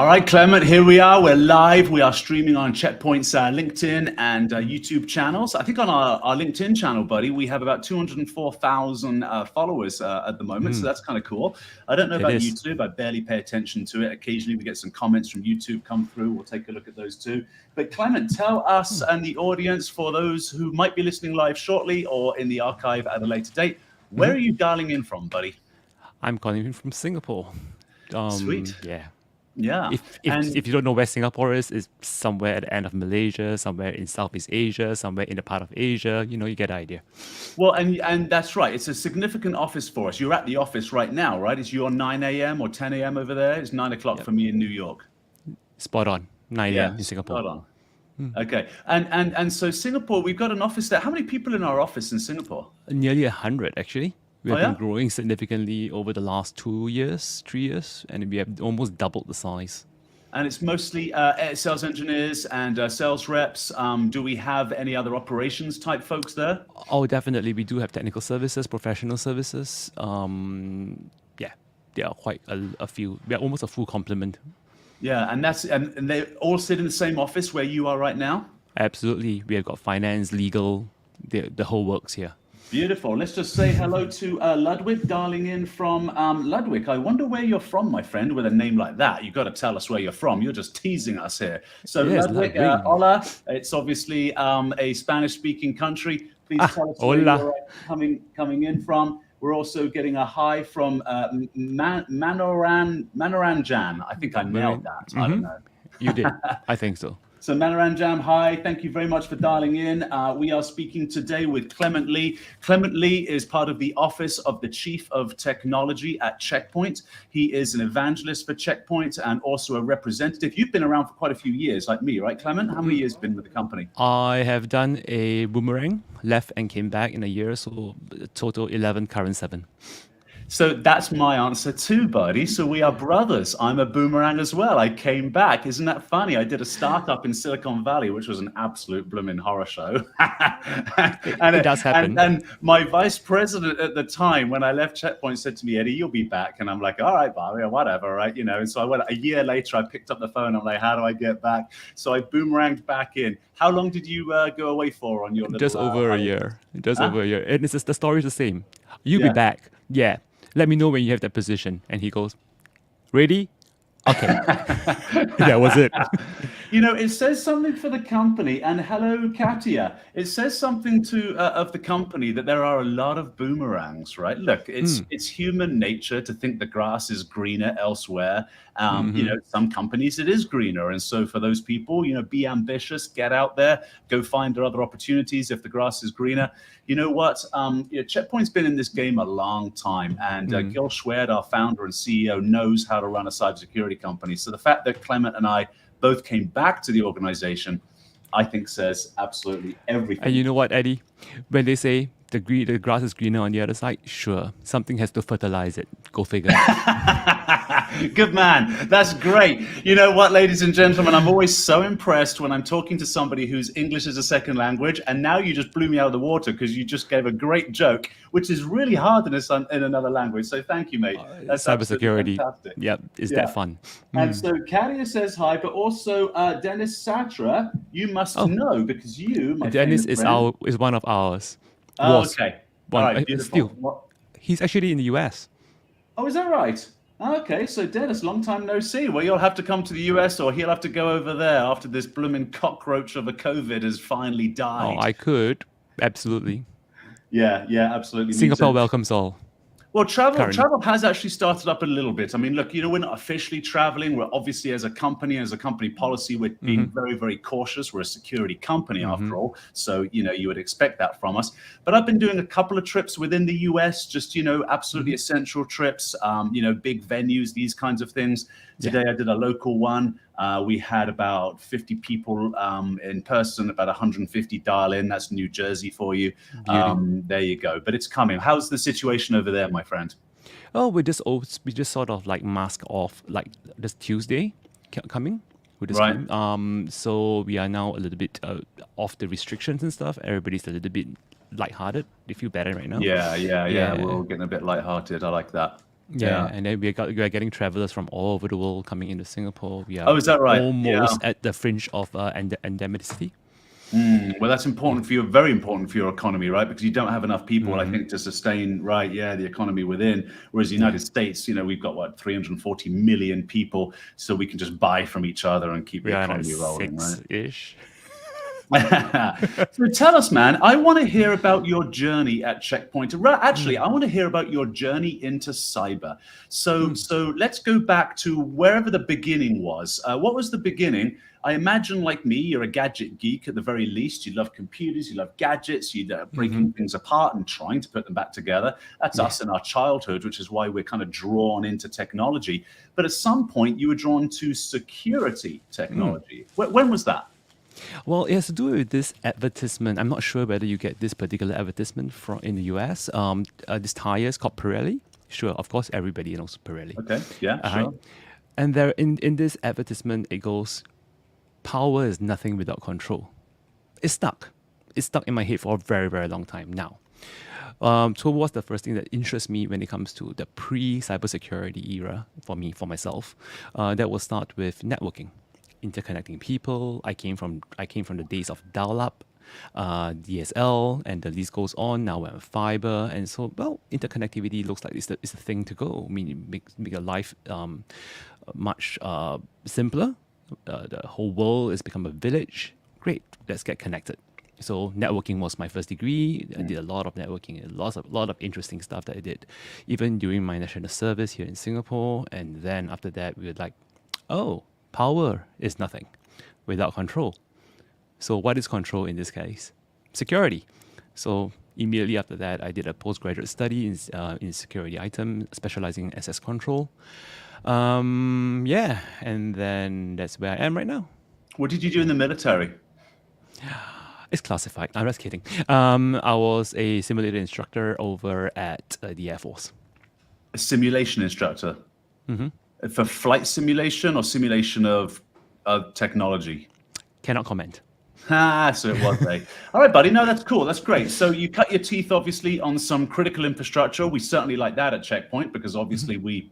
All right, Clement, here we are. We're live. We are streaming on Checkpoint's LinkedIn and YouTube channels. I think on our LinkedIn channel, buddy, we have about 204,000 followers at the moment. So that's kind of cool. I don't know about YouTube. I barely pay attention to it. Occasionally we get some comments from YouTube come through. We'll take a look at those too. But Clement, tell us and the audience, for those who might be listening live shortly or in the archive at a later date, where are you dialing in from, buddy? I'm calling in from Singapore. Sweet. Yeah. Yeah. If you don't know where Singapore is, it's somewhere at the end of Malaysia, somewhere in Southeast Asia, somewhere in the part of Asia. You know, you get the idea. Well, and that's right. It's a significant office for us. You're at the office right now, right? It's your 9 a.m. or 10 a.m. over there. It's 9 o'clock for me in New York. Spot on. 9 a.m. in Singapore. Spot on. Okay. And so Singapore, we've got an office there. How many people in our office in Singapore? Nearly 100, actually. We have Oh, yeah? been growing significantly over the last 2 years, 3 years, and we have almost doubled the size. And it's mostly sales engineers and sales reps. Do we have any other operations type folks there? Oh, definitely. We do have technical services, professional services. Yeah, there are quite a few. We are almost a full complement. Yeah, and they all sit in the same office where you are right now? Absolutely. We have got finance, legal, the whole works here. Beautiful. Let's just say hello to Ludwig, dialing in from Ludwig. I wonder where you're from, my friend, with a name like that. You've got to tell us where you're from. You're just teasing us here. So Yes, Ludwig, hola. It's obviously a Spanish-speaking country. Please tell us where you're coming in from. We're also getting a hi from Manoranjan. I think I nailed that. I don't know. You did. I think so. So Manoranjam, hi, thank you very much for dialing in. We are speaking today with Clement Lee. Clement Lee is part of the Office of the Chief of Technology at Checkpoint. He is an evangelist for Checkpoint and also a representative. You've been around for quite a few years, like me, right, Clement? How many years have you been with the company? I have done a boomerang, left and came back in a year, so total 11, current 7. So that's my answer too, buddy. So we are brothers. I'm a boomerang as well. I came back. Isn't that funny? I did a startup in Silicon Valley, which was an absolute blooming horror show. It does happen. And my vice president at the time, when I left Checkpoint, said to me, Eddie, you'll be back. And I'm like, all right, Bobby, whatever, right? You know, and so I went a year later, I picked up the phone. I'm like, how do I get back? So I boomeranged back in. How long did you go away for on your little... Just over a year. Just over a year. And it's just, the story is the same. You'll be back. Yeah. Let me know when you have that position. And he goes, ready? Okay. That was it. You know, it says something for the company. And hello, Katia. It says something to of the company that there are a lot of boomerangs, right? Look, it's human nature to think the grass is greener elsewhere. You know, some companies it is greener. And so for those people, you know, be ambitious, get out there, go find other opportunities if the grass is greener. You know what? Checkpoint's been in this game a long time. And Gil Schwerd, our founder and CEO, knows how to run a cybersecurity company. So the fact that Clement and I both came back to the organization, I think says absolutely everything. And you know what, Eddie? When they say the grass is greener on the other side, sure, something has to fertilize it. Go figure. Good man. That's great. You know what, ladies and gentlemen, I'm always so impressed when I'm talking to somebody whose English is a second language. And now you just blew me out of the water because you just gave a great joke, which is really hard in another language. So thank you, mate. That's cybersecurity. Yep, that fun. And so Katia says hi, but also Dennis Satra, you must know because you, my Dennis is one of ours. Oh, okay. All right, beautiful. He's actually in the US. Oh, is that right? Okay, so Dennis, long time no see. Well, you'll have to come to the US or he'll have to go over there after this blooming cockroach of a COVID has finally died. Oh, I could. Absolutely. Yeah, absolutely. Singapore welcomes all. Well, travel has actually started up a little bit. I mean, look, you know, we're not officially traveling. We're obviously, as a company policy, we're being very, very cautious. We're a security company after all. So, you know, you would expect that from us. But I've been doing a couple of trips within the US, just, you know, absolutely essential trips, you know, big venues, these kinds of things. Today I did a local one. We had about 50 people in person, about 150 dial in. That's New Jersey for you. There you go. But it's coming. How's the situation over there, my friend? Oh, we just sort of like mask off like this Tuesday coming. So we are now a little bit off the restrictions and stuff. Everybody's a little bit lighthearted. They feel better right now. Yeah. We're all getting a bit lighthearted. I like that. Yeah, and then we are getting travelers from all over the world coming into Singapore. We Oh, are is that right? Yeah. almost at the fringe of endemicity. Well, that's important for you, very important for your economy, right? Because you don't have enough people, I think, to sustain, right? Yeah, the economy within. Whereas the United States, we've got what, 340 million people, so we can just buy from each other and keep We the are at economy rolling, right? 6-ish. So tell us, man, I want to hear about your journey at Checkpoint. Actually, I want to hear about your journey into cyber. So let's go back to wherever the beginning was. What was the beginning? I imagine, like me, you're a gadget geek at the very least. You love computers, you love gadgets, you're breaking things apart and trying to put them back together. That's us in our childhood, which is why we're kind of drawn into technology. But at some point, you were drawn to security technology. When was that? Well, it has to do with this advertisement. I'm not sure whether you get this particular advertisement from in the US. This tire is called Pirelli. Sure, of course, everybody knows Pirelli. Okay, yeah, Right? sure. And there, in this advertisement, it goes, "Power is nothing without control." It's stuck. It's stuck in my head for a very, very long time now. So what's the first thing that interests me when it comes to the pre-cybersecurity era for myself? That will start with networking, interconnecting people. I came from the days of dial-up, DSL, and the list goes on. Now we're on fiber, and so interconnectivity looks like it's the thing to go. I mean, it make your life much simpler. The whole world has become a village. Great, let's get connected. So networking was my first degree. I did a lot of networking, a lot of interesting stuff that I did, even during my national service here in Singapore. And then after that, we were like, oh, power is nothing without control. So what is control in this case? Security. So immediately after that, I did a postgraduate study in security item, specializing in access control. And then that's where I am right now. What did you do in the military? It's classified. I'm just kidding. I was a simulator instructor over at the Air Force. A simulation instructor? For flight simulation or simulation of technology? Cannot comment. So it was all right, buddy. No, that's cool. That's great. So you cut your teeth, obviously, on some critical infrastructure. We certainly like that at Checkpoint because obviously we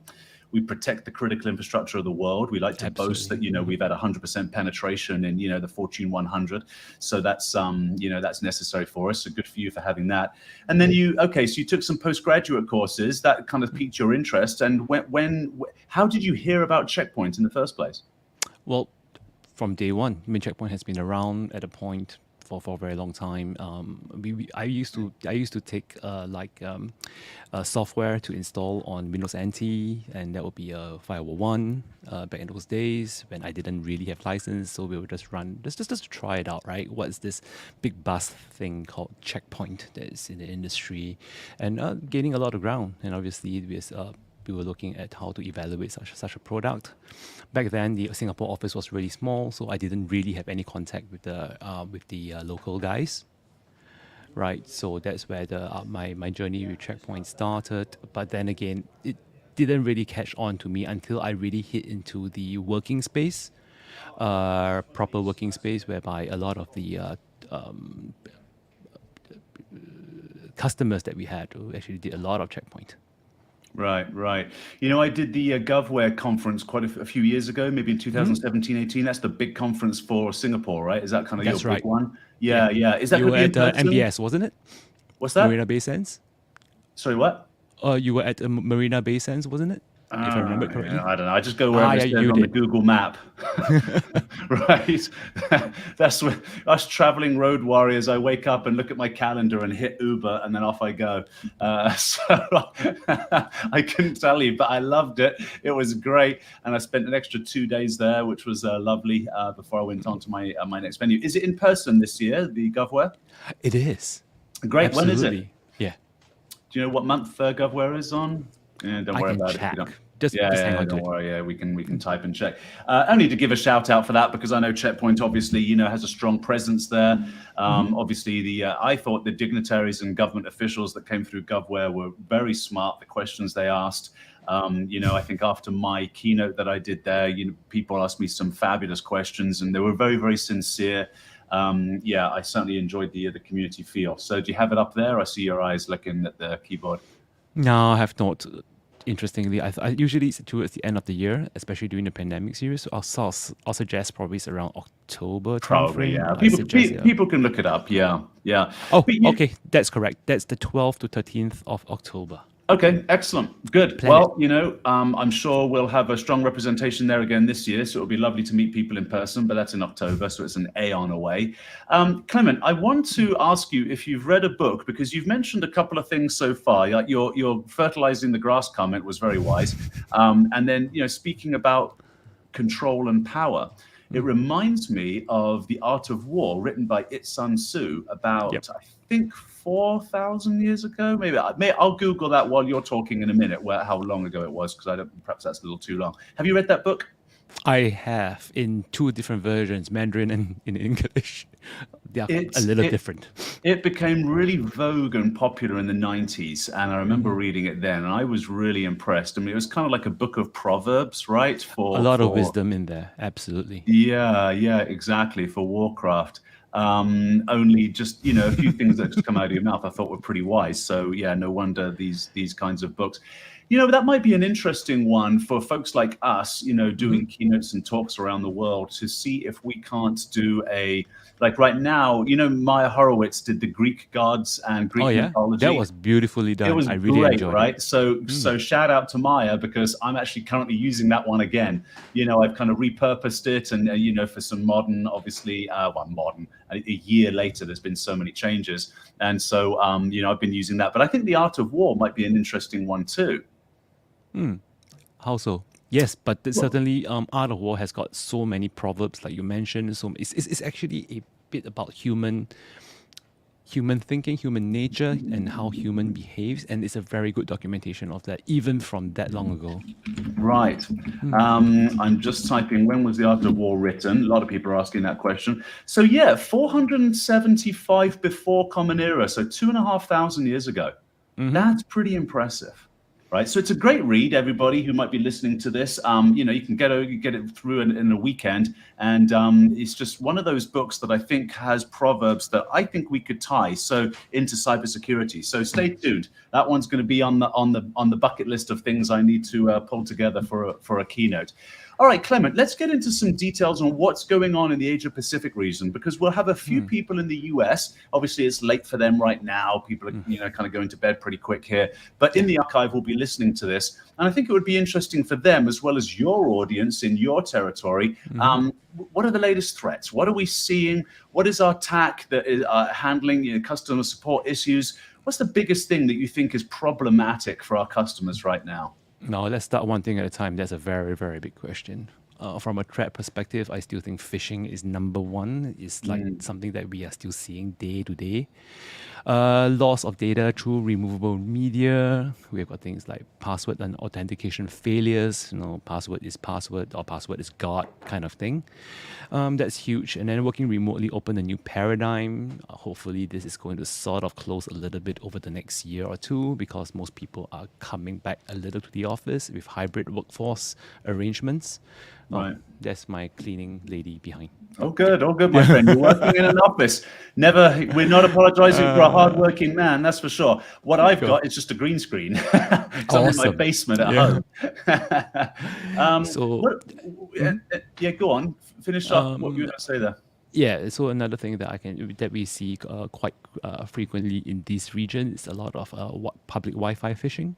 protect the critical infrastructure of the world. We like to boast that, we've had 100% penetration in, the Fortune 100. So that's, that's necessary for us. So good for you for having that. And then so you took some postgraduate courses that kind of piqued your interest. And how did you hear about Checkpoint in the first place? Well, from day one. I mean, Checkpoint has been around at a point for a very long time. I used to take software to install on Windows NT, and that would be Firewall 1 back in those days when I didn't really have license. So we would just run just try it out, right? What is this big buzz thing called Checkpoint that is in the industry, and gaining a lot of ground. And obviously, we were looking at how to evaluate such a product. Back then, the Singapore office was really small, so I didn't really have any contact with the local guys. Right, so that's where my journey with Checkpoint started. But then again, it didn't really catch on to me until I really hit into the working space, proper working space, whereby a lot of the customers that we had actually did a lot of Checkpoint. Right. I did the GovWare conference quite a few years ago, maybe in 2017, 18. That's the big conference for Singapore, right? Is that kind of your big one? Yeah. Is that You were going to be at MBS, wasn't it? What's that? Marina Bay Sands? Sorry, what? You were at Marina Bay Sands, wasn't it? If I remember correctly. I don't know. I just go wherever it says on the Google map. Right. That's what us traveling road warriors. I wake up and look at my calendar and hit Uber, and then off I go. So I couldn't tell you, but I loved it. It was great, and I spent an extra 2 days there, which was lovely. Before I went on to my next venue. Is it in person this year? The GovWare? It is. Great. Absolutely. When is it? Yeah. Do you know what month GovWare is on? Yeah, don't worry about check. it. Just hang on to don't it. worry. Yeah, we can type and check. Only to give a shout out for that because I know Checkpoint obviously has a strong presence there. Obviously, I thought the dignitaries and government officials that came through GovWare were very smart. The questions they asked. I think after my keynote that I did there, people asked me some fabulous questions and they were very, very sincere. I certainly enjoyed the community feel. So do you have it up there? I see your eyes looking at the keyboard. No, I have not. interestingly, I usually it's towards the end of the year, especially during the pandemic series. So I'll suggest probably it's around October Probably, timeframe. yeah. I suggest, yeah. People can look it up. Yeah, yeah. Oh, But you, okay, that's correct. That's the 12th to 13th of October. Okay, excellent. Good. Plan it. Well, I'm sure we'll have a strong representation there again this year. So it'll be lovely to meet people in person, but that's in October. So it's an aeon away. Clement, I want to ask you if you've read a book, because you've mentioned a couple of things so far. Your fertilizing the grass comment was very wise. And then, speaking about control and power. It reminds me of The Art of War, written by Sun Tzu about, Yep. I think, 4,000 years ago. Maybe I'll Google that while you're talking in a minute, how long ago it was, because perhaps that's a little too long. Have you read that book? I have in 2 different versions, Mandarin and in English. They are a little different. It became really vogue and popular in the 90s, and I remember reading it then, and I was really impressed. I mean, it was kind of like a book of proverbs, right? A lot of wisdom in there, absolutely. Yeah, exactly, for Warcraft. Only just, a few things that just come out of your mouth I thought were pretty wise. So yeah, no wonder these kinds of books. That might be an interesting one for folks like us, doing keynotes and talks around the world, to see if we can't do like right now, Maya Horowitz did the Greek gods and Greek mythology. That was beautifully done. It was I really great, enjoyed right? it. So shout out to Maya, because I'm actually currently using that one again. I've kind of repurposed it, and for some modern, obviously, a year later, there's been so many changes, and so I've been using that. But I think The Art of War might be an interesting one too. How so? Yes, but certainly, Art of War has got so many proverbs, like you mentioned. So it's actually a bit about human thinking, human nature, and how human behaves, and it's a very good documentation of that, even from that long ago. Right. I'm just typing, when was The Art of War written? A lot of people are asking that question. So yeah, 475 before Common Era, so 2,500 years ago. That's pretty impressive. Right, so it's a great read. Everybody who might be listening to this, you can get it through in a weekend, and it's just one of those books that I think has proverbs that I think we could tie into cybersecurity. So stay tuned. That one's going to be on the bucket list of things I need to pull together for a keynote. All right, Clement, let's get into some details on what's going on in the Asia Pacific region, because we'll have a few people in the US. Obviously, it's late for them right now. People are, kind of going to bed pretty quick here. But in the archive, we'll be listening to this. And I think it would be interesting for them, as well as your audience in your territory. What are the latest threats? What are we seeing? What is our TAC that is handling customer support issues? What's the biggest thing that you think is problematic for our customers right now? No, let's start one thing at a time. That's a very, very big question. From a threat perspective, I still think phishing is number one. It's like something that we are still seeing day to day. Loss of data through removable media. We've got things like password and authentication failures. Password is password or password is God kind of thing. That's huge. And then working remotely opened a new paradigm. Hopefully this is going to sort of close a little bit over the next year or two, because most people are coming back a little to the office with hybrid workforce arrangements. Right. That's my cleaning lady behind. Oh, good, my friend. You're working in an office. We're not apologizing for a hardworking man, that's for sure. What I've got is just a green screen. I'm in my basement at home. Go on. Finish up what you were going to say there. Yeah, so another thing that we see quite frequently in this region is a lot of public Wi-Fi phishing.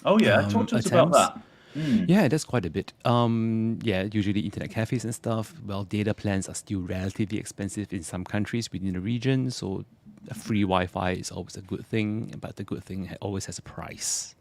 Oh yeah, talk to us about that. Yeah, that's quite a bit. Usually internet cafes and stuff. Well, data plans are still relatively expensive in some countries within the region, so free Wi-Fi is always a good thing, but the good thing always has a price.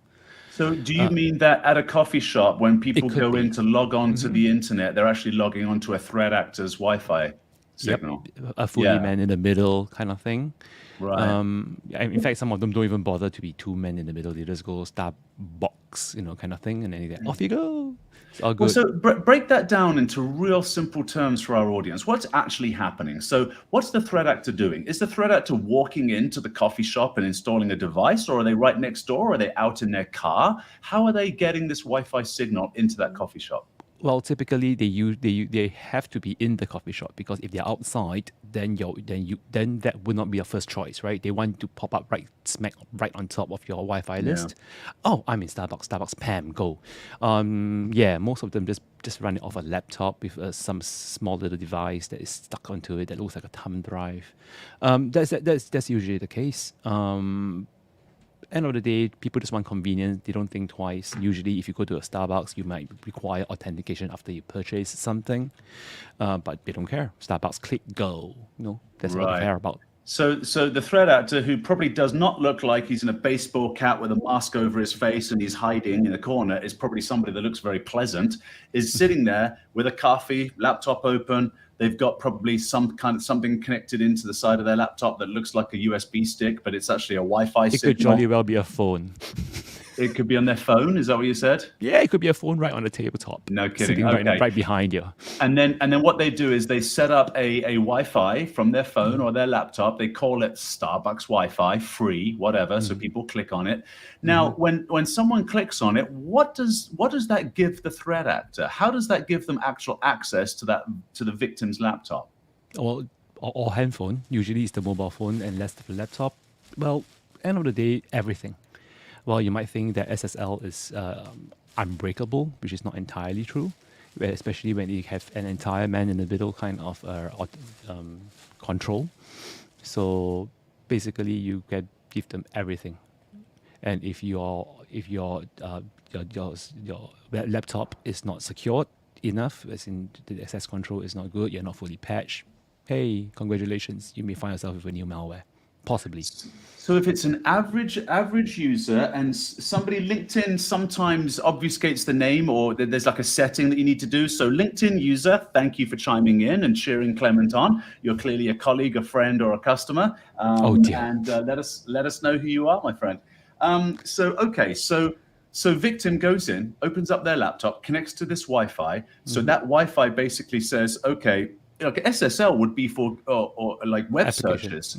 So do you mean that at a coffee shop, when people go in to log on to the internet, they're actually logging onto a threat actor's Wi-Fi signal? Yep, a fully man in the middle kind of thing. Right. In fact, some of them don't even bother to be 2 men in the middle. They just go Starbucks, kind of thing, and then off you go. It's all good. So break that down into real simple terms for our audience. What's actually happening? So what's the threat actor doing? Is the threat actor walking into the coffee shop and installing a device, or are they right next door? Or are they out in their car? How are they getting this Wi-Fi signal into that coffee shop? Well, typically they have to be in the coffee shop because if they're outside, then that would not be your first choice, right? They want to pop up right smack right on top of your Wi-Fi Yeah. list. Oh, I'm in Starbucks. Starbucks, Pam, go. Yeah, most of them just run it off a laptop with some small little device that is stuck onto it that looks like a thumb drive. That's usually the case. End of the day, people just want convenience. They don't think twice. Usually, if you go to a Starbucks, you might require authentication after you purchase something, but they don't care. Starbucks, click, go. That's all they Right. care about. So the threat actor, who probably does not look like he's in a baseball cap with a mask over his face and he's hiding in a corner, is probably somebody that looks very pleasant, is sitting there with a coffee, laptop open. They've got probably some kind of something connected into the side of their laptop that looks like a USB stick, but it's actually a Wi-Fi It signal. could jolly well be a phone. It could be on their phone. Is that what you said? Yeah, it could be a phone right on the tabletop. No kidding. Sitting Okay. right behind you. And then what they do is they set up a Wi-Fi from their phone or their laptop. They call it Starbucks Wi-Fi, free, whatever. So people click on it. Now, when someone clicks on it, what does that give the threat actor? How does that give them actual access to the victim's laptop? Or handphone. Usually it's the mobile phone and less of the laptop. Well, end of the day, everything. Well, you might think that SSL is unbreakable, which is not entirely true, especially when you have an entire man in the middle kind of control. So basically, you can give them everything. And if your laptop is not secured enough, as in the access control is not good, you're not fully patched, hey, congratulations, you may find yourself with a new malware, possibly. So if it's an average user and somebody, LinkedIn sometimes obfuscates the name, or there's like a setting that you need to do. So LinkedIn user, thank you for chiming in and cheering Clement on. You're clearly a colleague, a friend, or a customer. Oh dear. And let us know who you are, my friend. So victim goes in, opens up their laptop, connects to this Wi-Fi. So that Wi-Fi basically says, okay, like SSL would be for or like web searches.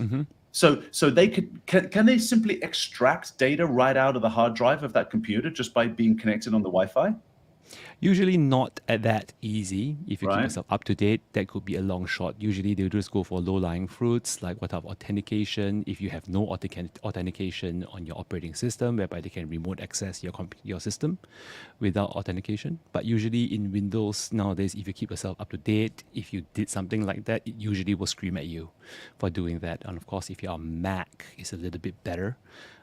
So they can they simply extract data right out of the hard drive of that computer just by being connected on the Wi-Fi? Usually not at that easy. If you keep Right. yourself up to date, that could be a long shot. Usually they'll just go for low-lying fruits, like what type of authentication. If you have no authentication on your operating system, whereby they can remote access your system without authentication. But usually in Windows nowadays, if you keep yourself up to date, if you did something like that, it usually will scream at you for doing that. And of course, if you're on Mac, it's a little bit better.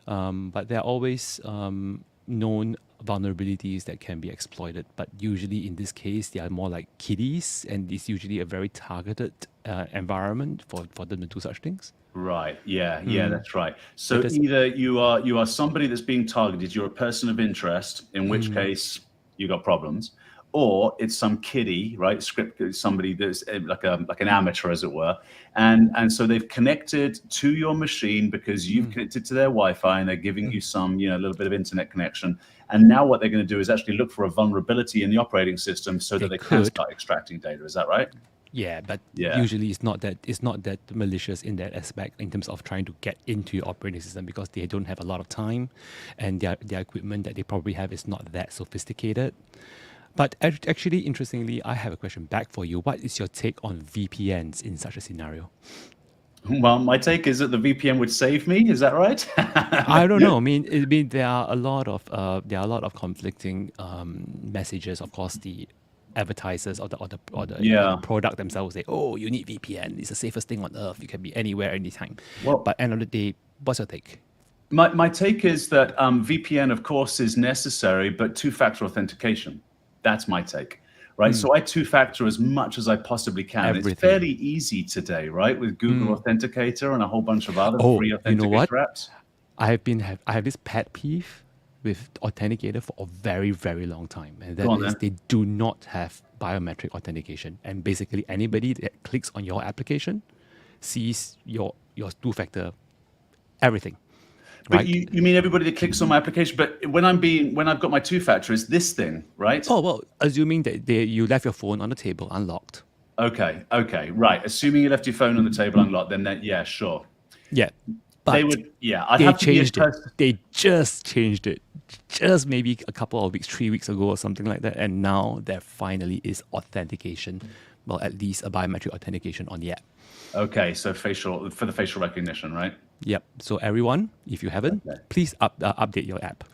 But there are always known vulnerabilities that can be exploited, but usually in this case they are more like kiddies, and it's usually a very targeted environment for them to do such things. Right. Yeah. That's right. So But either you are somebody that's being targeted, you're a person of interest, in which case you got problems, or it's some kiddie, right? Somebody that's like an amateur, as it were, and so they've connected to your machine because you've connected to their Wi-Fi, and they're giving you some, a little bit of internet connection. And now what they're going to do is actually look for a vulnerability in the operating system so that they can start extracting data. Is that right? Yeah, but Yeah. usually it's not that malicious in that aspect in terms of trying to get into your operating system, because they don't have a lot of time, and their equipment that they probably have is not that sophisticated. But actually, interestingly, I have a question back for you. What is your take on VPNs in such a scenario? Well, my take is that the VPN would save me. Is that right? I don't know. I mean, there are a lot of conflicting messages. Of course, the advertisers or the product themselves say, "Oh, you need VPN. It's the safest thing on earth. You can be anywhere, anytime." Well, But end of the day, what's your take? My take is that VPN, of course, is necessary, but two-factor authentication. That's my take, right? So I two-factor as much as I possibly can. Everything. It's fairly easy today, right? With Google Authenticator and a whole bunch of other free authenticator you know what? apps. I have this pet peeve with Authenticator for a very, very long time, and that is they do not have biometric authentication. And basically, anybody that clicks on your application sees your two-factor everything. But right? you mean everybody that clicks on my application? But when I've got my two-factor, it's this thing, right? Oh well, assuming that you left your phone on the table unlocked. Okay, right. Assuming you left your phone on the table unlocked, then yeah, sure. Yeah. But they would, yeah, I'd they have to be a changed it. person. They just changed it. Just maybe a couple of weeks, 3 weeks ago or something like that. And now there finally is authentication. Well, at least a biometric authentication on the app. Okay, so for the facial recognition, right? Yep. So everyone, if you haven't, Okay. please update your app.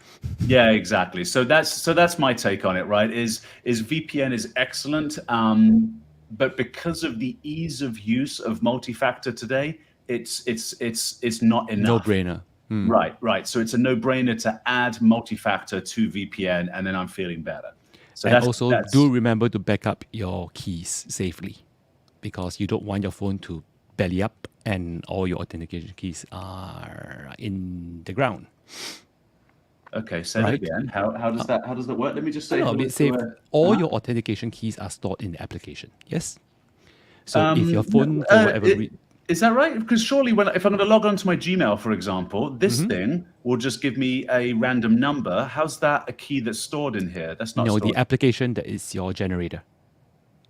Yeah, exactly. So that's my take on it, right? Is VPN is excellent, but because of the ease of use of multi-factor today, it's not enough. No brainer. Right. So it's a no-brainer to add multi-factor to VPN, and then I'm feeling better. So And also, do remember to back up your keys safely, because you don't want your phone to belly up and all your authentication keys are in the ground. Okay, say Right. it again. How does that work? Let me just say. No, hello it's safe. to, All your authentication keys are stored in the application. Yes. So if your no, phone, for whatever reason, is that right? Because surely if I'm going to log on to my Gmail, for example, this thing will just give me a random number. How's that a key that's stored in here? That's not no, stored. the application that is your generator,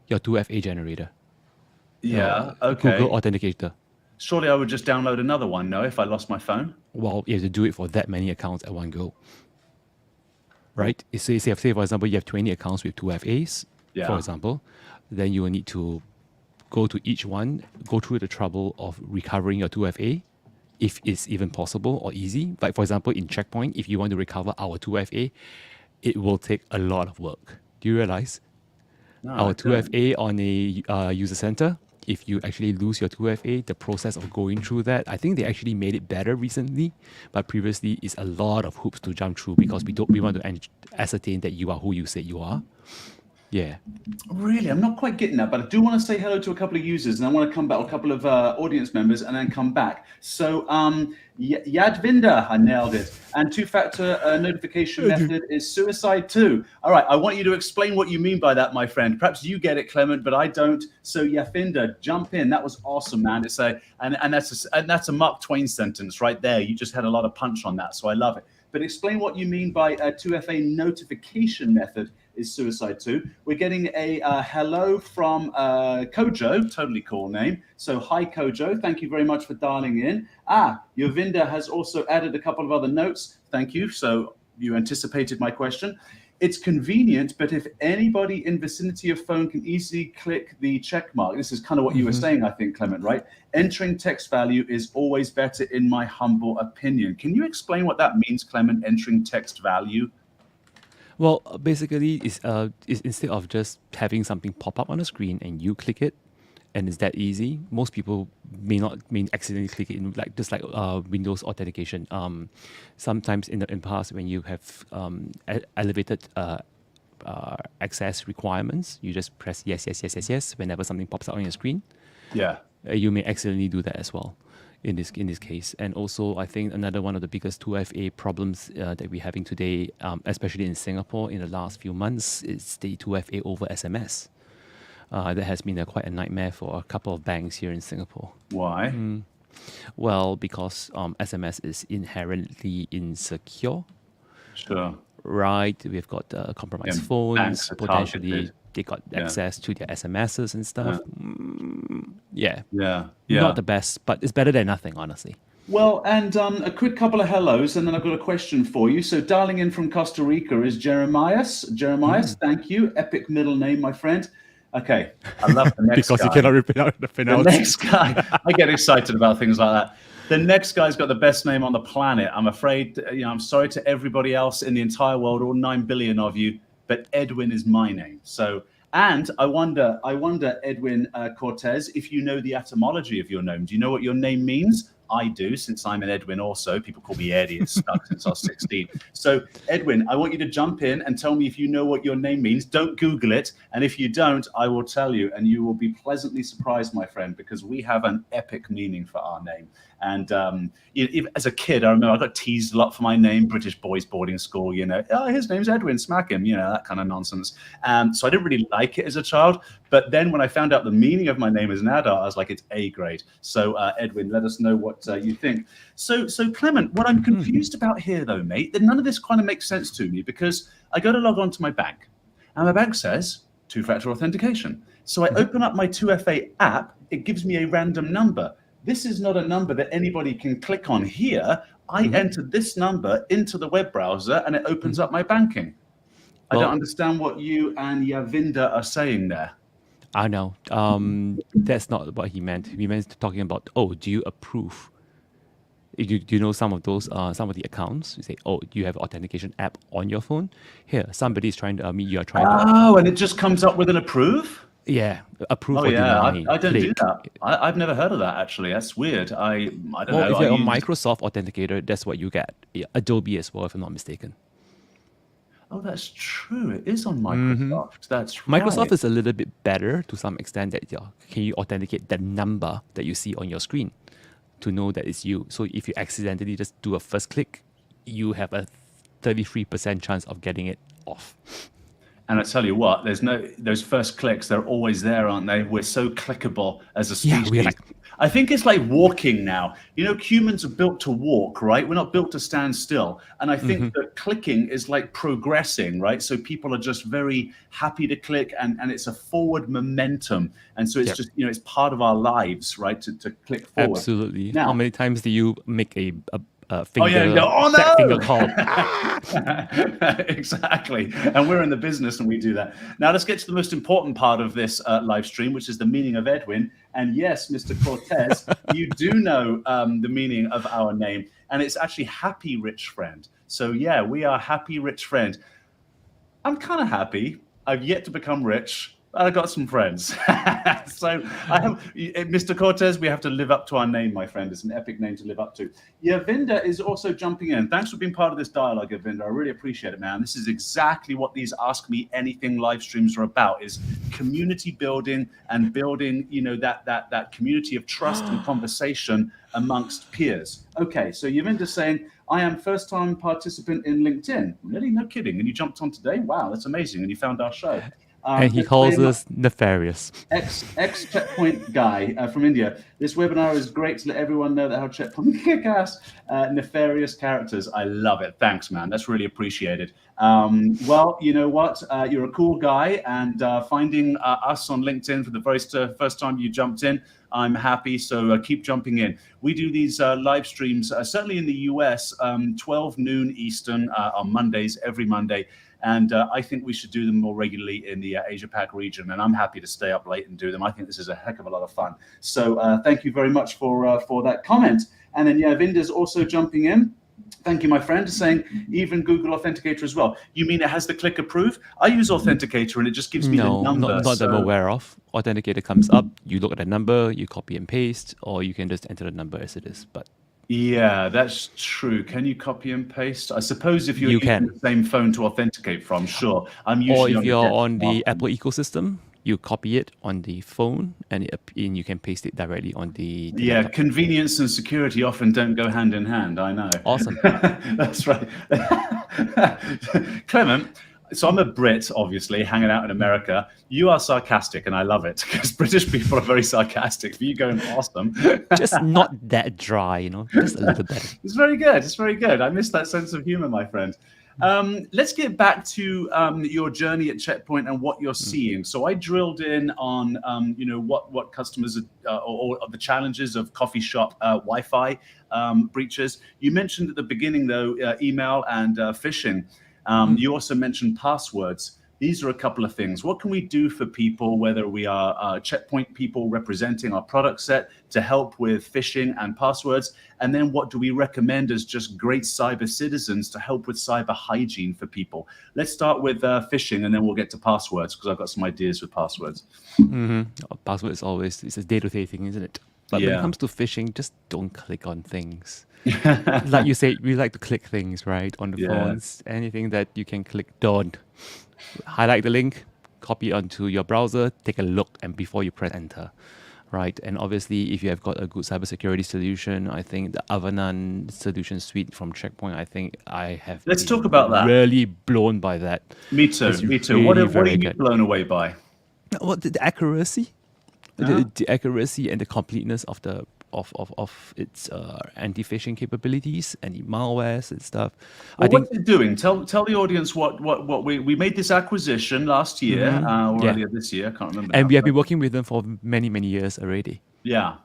your 2FA generator. Yeah, okay. Google Authenticator. Surely I would just download another one, no, if I lost my phone? Well, you have to do it for that many accounts at one go. Right? So say, for example, you have 20 accounts with 2FAs, Yeah. for example, then you will need to go to each one, go through the trouble of recovering your 2FA, if it's even possible or easy. Like, for example, in Checkpoint, if you want to recover our 2FA, it will take a lot of work. Do you realize? No, Our I don't. 2FA on a user center, if you actually lose your 2FA, the process of going through that, I think they actually made it better recently, but previously it's a lot of hoops to jump through because we want to ascertain that you are who you say you are. Yeah. Really, I'm not quite getting that, but I do want to say hello to a couple of users, and I want to come back, a couple of audience members, and then come back. So, Yadvinder, I nailed it. And two-factor notification method is suicide too. All right, I want you to explain what you mean by that, my friend. Perhaps you get it, Clement, but I don't. So, Yadvinder, jump in. That was awesome, man. It's and that's a Mark Twain sentence right there. You just had a lot of punch on that, so I love it. But explain what you mean by a 2FA notification method is suicide too. We're getting a hello from Kojo, totally cool name. So hi Kojo, thank you very much for dialing in. Yovinda has also added a couple of other notes. Thank you. So you anticipated my question. It's convenient, but if anybody in vicinity of phone can easily click the check mark, this is kind of what you were saying, I think, Clement, right? Entering text value is always better in my humble opinion. Can you explain what that means, Clement, entering text value? Well, basically, it's instead of just having something pop up on the screen and you click it, and it's that easy. Most people may accidentally click it in, just like Windows authentication. Sometimes in the past, when you have elevated access requirements, you just press yes whenever something pops up on your screen. Yeah. You may accidentally do that as well. In this case, and also I think another one of the biggest 2FA problems that we're having today, especially in Singapore in the last few months, is the 2FA over SMS. That has been quite a nightmare for a couple of banks here in Singapore. Why? Well, because SMS is inherently insecure. Sure. Right, we've got compromised phones, potentially targeted. they got access to their SMSs and stuff. Yeah. Yeah. Not the best, but it's better than nothing, honestly. Well, and a quick couple of hellos, and then I've got a question for you. So dialing in from Costa Rica is Jeremias. Jeremias, thank you. Epic middle name, my friend. Okay, I love the next because guy. you cannot repeat out the penalty. The next guy, I get excited about things like that. The next guy's got the best name on the planet. I'm afraid, I'm sorry to everybody else in the entire world, all 9 billion of you, but Edwin is my name. So, and I wonder, Edwin Cortez, if you know the etymology of your name. Do you know what your name means? I do, since I'm an Edwin also. People call me Eddie. It's stuck since I was 16. So, Edwin, I want you to jump in and tell me if you know what your name means. Don't Google it. And if you don't, I will tell you. And you will be pleasantly surprised, my friend, because we have an epic meaning for our name. And as a kid, I remember I got teased a lot for my name, British boys boarding school, his name's Edwin, smack him, that kind of nonsense. So I didn't really like it as a child. But then when I found out the meaning of my name as an adult, I was like, it's A grade. So Edwin, let us know what you think. So Clement, what I'm confused about here, though, mate, that none of this kind of makes sense to me, because I go to log on to my bank and my bank says two-factor authentication. So I open up my 2FA app, it gives me a random number. this is not a number that anybody can click on here. I enter this number into the web browser and it opens up my banking. I don't understand what you and Yavinder are saying there. I know. That's not what he meant. He meant talking about, oh, do you approve? Do you know some of those, some of the accounts? You say, oh, do you have an authentication app on your phone? Here, somebody's trying to, you are trying to. Oh, and it just comes up with an approve? Yeah, approve Oh or yeah, deny. I don't do click. that. I've never heard of that actually. That's weird. I don't Well, know. if you're on Microsoft Authenticator, that's what you get. Yeah, Adobe as well, if I'm not mistaken. Oh, that's true. It is on Microsoft. That's right. Microsoft is a little bit better to some extent that can you authenticate the number that you see on your screen to know that it's you. So if you accidentally just do a first click, you have a 33% chance of getting it off. And I tell you what, those first clicks, they're always there, aren't they? We're so clickable as a species. Yeah, we're like, I think it's like walking now. You know, humans are built to walk, right? We're not built to stand still. And I think that clicking is like progressing, right? So people are just very happy to click and it's a forward momentum. And so it's just, it's part of our lives, right? To click forward. Absolutely. Now, how many times do you make a finger, you go, oh fat finger no! call? Exactly. And we're in the business and we do that. Now let's get to the most important part of this live stream, which is the meaning of Edwin. And yes, Mr. Cortez, you do know the meaning of our name. And it's actually happy rich friend. So yeah, we are happy rich friend. I'm kind of happy. I've yet to become rich. I got some friends. So I have, Mr. Cortez, we have to live up to our name, my friend. It's an epic name to live up to. Yavinder is also jumping in. Thanks for being part of this dialogue, Yavinder. I really appreciate it, man. This is exactly what these Ask Me Anything live streams are about, is community building and building, that community of trust and conversation amongst peers. Okay, so Yavinder's saying, I am first-time participant in LinkedIn. Really? No kidding. And you jumped on today? Wow, that's amazing. And you found our show. And he calls us nefarious. Ex-Checkpoint guy from India. This webinar is great to let everyone know that how Checkpoint kick-ass nefarious characters. I love it. Thanks, man. That's really appreciated. Well, you know what? You're a cool guy, and finding us on LinkedIn for the very first time you jumped in, I'm happy. So keep jumping in. We do these live streams, certainly in the US, 12 noon Eastern on Mondays, every Monday. And I think we should do them more regularly in the Asia-Pac region. And I'm happy to stay up late and do them. I think this is a heck of a lot of fun. So thank you very much for that comment. And then, Vinder's also jumping in. Thank you, my friend, saying even Google Authenticator as well. You mean it has the click approve? I use Authenticator and it just gives me the number. Not that I'm aware of. Authenticator comes up, you look at the number, you copy and paste, or you can just enter the number as it is. But yeah, that's true. Can you copy and paste? I suppose if you're using the same phone to authenticate from, sure. I'm usually or if you're on the Apple ecosystem, you copy it on the phone and you can paste it directly on the laptop. Convenience and security often don't go hand in hand. I know. Awesome. That's right. Clement, so I'm a Brit, obviously, hanging out in America. You are sarcastic, and I love it, because British people are very sarcastic. But you going awesome. Just not that dry, just a little better. It's very good. It's very good. I miss that sense of humor, my friend. Let's get back to your journey at Checkpoint and what you're seeing. So I drilled in on, what customers or the challenges of coffee shop Wi-Fi breaches. You mentioned at the beginning, though, email and phishing. You also mentioned passwords. These are a couple of things. What can we do for people, whether we are Checkpoint people representing our product set, to help with phishing and passwords? And then what do we recommend as just great cyber citizens to help with cyber hygiene for people? Let's start with phishing, and then we'll get to passwords, because I've got some ideas with passwords. Password is always, it's a day-to-day thing, isn't it? But when it comes to phishing, just don't click on things. Like you say, we like to click things, right? On the phones. Anything that you can click, don't. Highlight the link, copy it onto your browser, take a look, and before you press enter, right? And obviously, if you have got a good cybersecurity solution, I think the Avanan solution suite from Checkpoint, I think I have. Let's talk about that. Really blown by that. Me too. Me too. Really, what are you blown away by? Well, the accuracy, the accuracy and the completeness of the of its anti-phishing capabilities and the malwares and stuff. Well, what's it doing? Tell the audience what we made this acquisition last year or earlier this year. I can't remember. And we have been working with them for many years already. Yeah.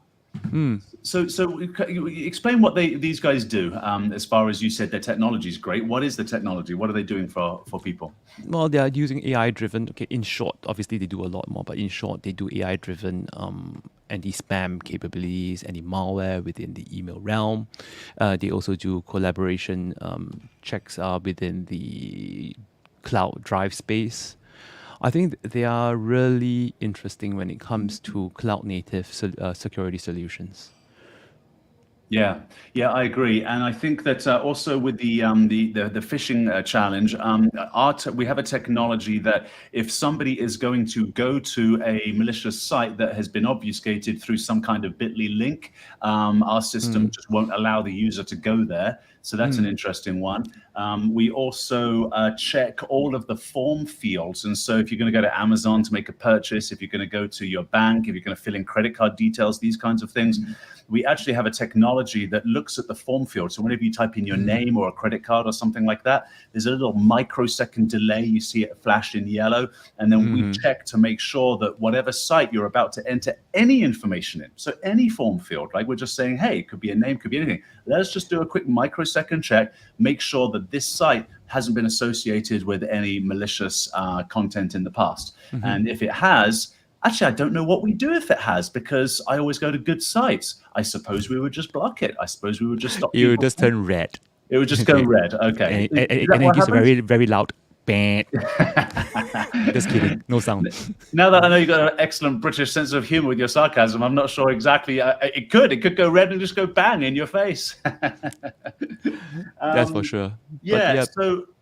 So explain what these guys do. As far as you said, their technology is great. What is the technology? What are they doing for people? Well, they are using AI-driven. Okay, in short, obviously they do a lot more, but in short, they do AI-driven anti-spam capabilities, anti-malware within the email realm. They also do collaboration checks within the cloud drive space. I think they are really interesting when it comes to cloud-native security solutions. Yeah, yeah, I agree, and I think that also with the phishing challenge, we have a technology that if somebody is going to go to a malicious site that has been obfuscated through some kind of bit.ly link, our system just won't allow the user to go there. So that's an interesting one. We also check all of the form fields, and so if you're going to go to Amazon to make a purchase, if you're going to go to your bank, if you're going to fill in credit card details, these kinds of things. We actually have a technology that looks at the form field. So whenever you type in your name or a credit card or something like that, there's a little microsecond delay. You see it flash in yellow. And then we check to make sure that whatever site you're about to enter any information in, so any form field, like we're just saying, hey, it could be a name, could be anything. Let's just do a quick microsecond check, make sure that this site hasn't been associated with any malicious content in the past. And if it has, actually, I don't know what we do if it has, because I always go to good sites. I suppose we would just block it. I suppose we would just stop. You would just turn red. It would just go red. Okay. And it gives a very, very loud bang. Just kidding. No sound. Now that I know you've got an excellent British sense of humor with your sarcasm, I'm not sure exactly. It could go red and just go bang in your face. That's for sure. Yeah.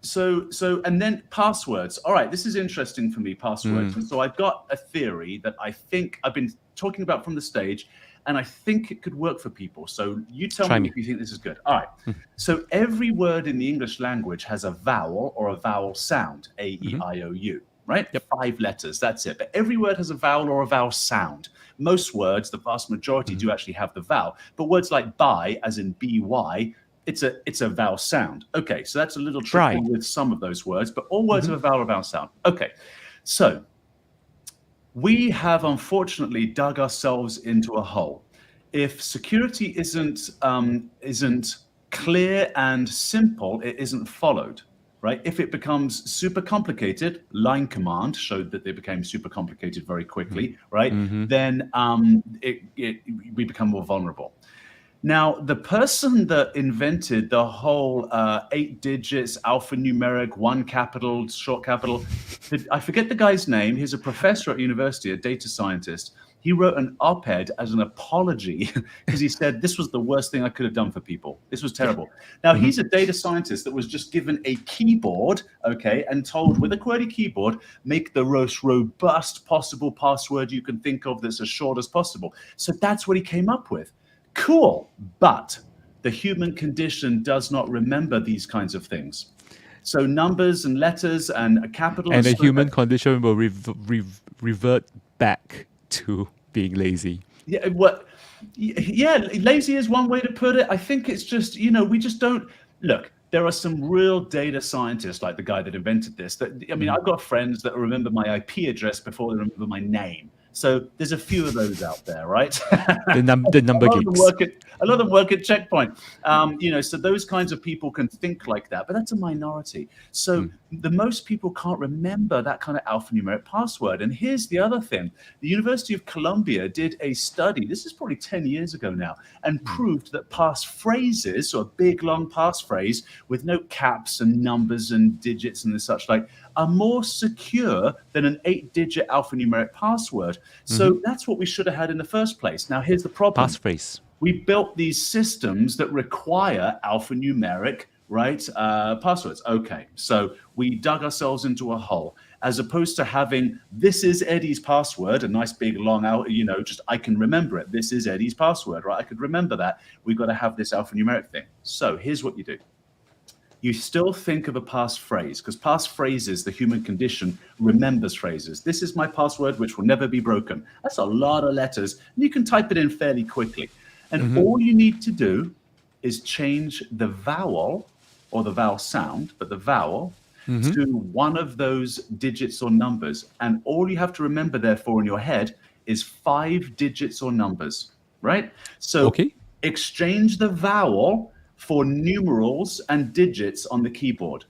So, and then passwords. All right, this is interesting for me, passwords. And so I've got a theory that I think I've been talking about from the stage, and I think it could work for people. So you tell me if you think this is good. All right. So every word in the English language has a vowel or a vowel sound, A-E-I-O-U, right? Yep. 5 letters, that's it. But every word has a vowel or a vowel sound. Most words, the vast majority, do actually have the vowel. But words like buy, as in B-Y, it's a vowel sound. Okay, so that's a little tricky with some of those words, but all words have a vowel or vowel sound. Okay, so we have unfortunately dug ourselves into a hole. If security isn't clear and simple, it isn't followed, right? If it becomes super complicated, line command showed that they became super complicated very quickly, right? Then we become more vulnerable. Now, the person that invented the whole 8 digits, alphanumeric, 1 capital, short capital, I forget the guy's name. He's a professor at university, a data scientist. He wrote an op-ed as an apology because he said, this was the worst thing I could have done for people. This was terrible. Now, he's a data scientist that was just given a keyboard, okay, and told with a QWERTY keyboard, make the most robust possible password you can think of that's as short as possible. So that's what he came up with. Cool, but the human condition does not remember these kinds of things. So numbers and letters and a capital. And the human condition will revert back to being lazy. Yeah, lazy is one way to put it. I think it's just, we just don't look. There are some real data scientists like the guy that invented this. I've got friends that remember my IP address before they remember my name. So there's a few of those out there, right? The number geeks. A lot of them work at Checkpoint. So those kinds of people can think like that, but that's a minority. So the most people can't remember that kind of alphanumeric password. And here's the other thing. The University of Columbia did a study, this is probably 10 years ago now, and proved that passphrases, so a big long passphrase with no caps and numbers and digits and such like, are more secure than an 8-digit alphanumeric password. So that's what we should have had in the first place. Now, here's the problem. Passphrase. We built these systems that require alphanumeric, right, passwords. Okay, so we dug ourselves into a hole. As opposed to having, this is Eddie's password, a nice big long out, just I can remember it. This is Eddie's password, right? I could remember that. We've got to have this alphanumeric thing. So here's what you do. You still think of a passphrase, because passphrases, the human condition, remembers phrases. This is my password, which will never be broken. That's a lot of letters, and you can type it in fairly quickly. And all you need to do is change the vowel, or the vowel sound, but the vowel, to one of those digits or numbers. And all you have to remember, therefore, in your head is 5 digits or numbers. right? So Okay. exchange the vowel for numerals and digits on the keyboard.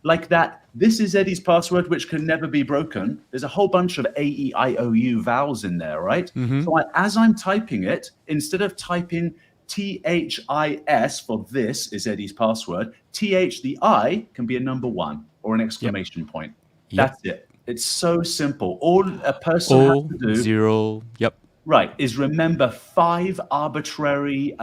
Like that, this is Eddie's password, which can never be broken. There's a whole bunch of A-E-I-O-U vowels in there, right? Mm-hmm. So as I'm typing it, instead of typing THIS for this is Eddie's password, TH, the I can be a number 1 or an exclamation point. Yep. That's it. It's so simple. All a person has O, to do, 0. Yep. right, is remember 5 arbitrary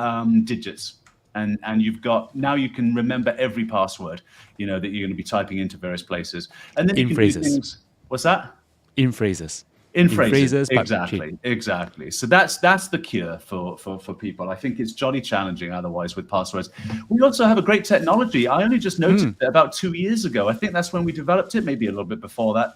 digits. And you've got, now you can remember every password, you know, that you're going to be typing into various places. And then you In can phrases. do things. What's that? In phrases. In phrases, but exactly. So that's the cure for people. I think it's jolly challenging otherwise with passwords. We also have a great technology. I only just noticed it about 2 years ago. I think that's when we developed it, maybe a little bit before that,